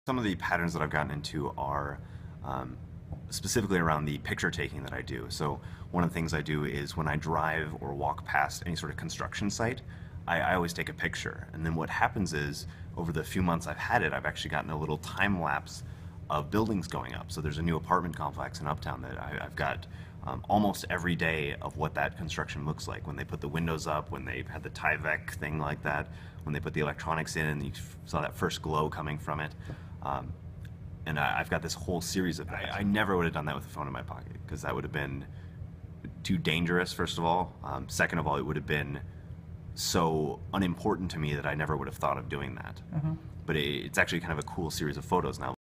Some of the patterns that I've gotten into are um, specifically around the picture taking that I do. So one of the things I do is when I drive or walk past any sort of construction site, I always take a picture. And then what happens is, over the few months I've had it, I've actually gotten a little time lapse of buildings going up. So there's a new apartment complex in Uptown that I've got almost every day of what that construction looks like. When they put the windows up, when they had the Tyvek thing like that, when they put the electronics in and you saw that first glow coming from it. Um, and I've got this whole series of that. I never would have done that with a phone in my pocket because that would have been too dangerous, first of all. Second of all, it would have been so unimportant to me that I never would have thought of doing that. But it's actually kind of a cool series of photos now.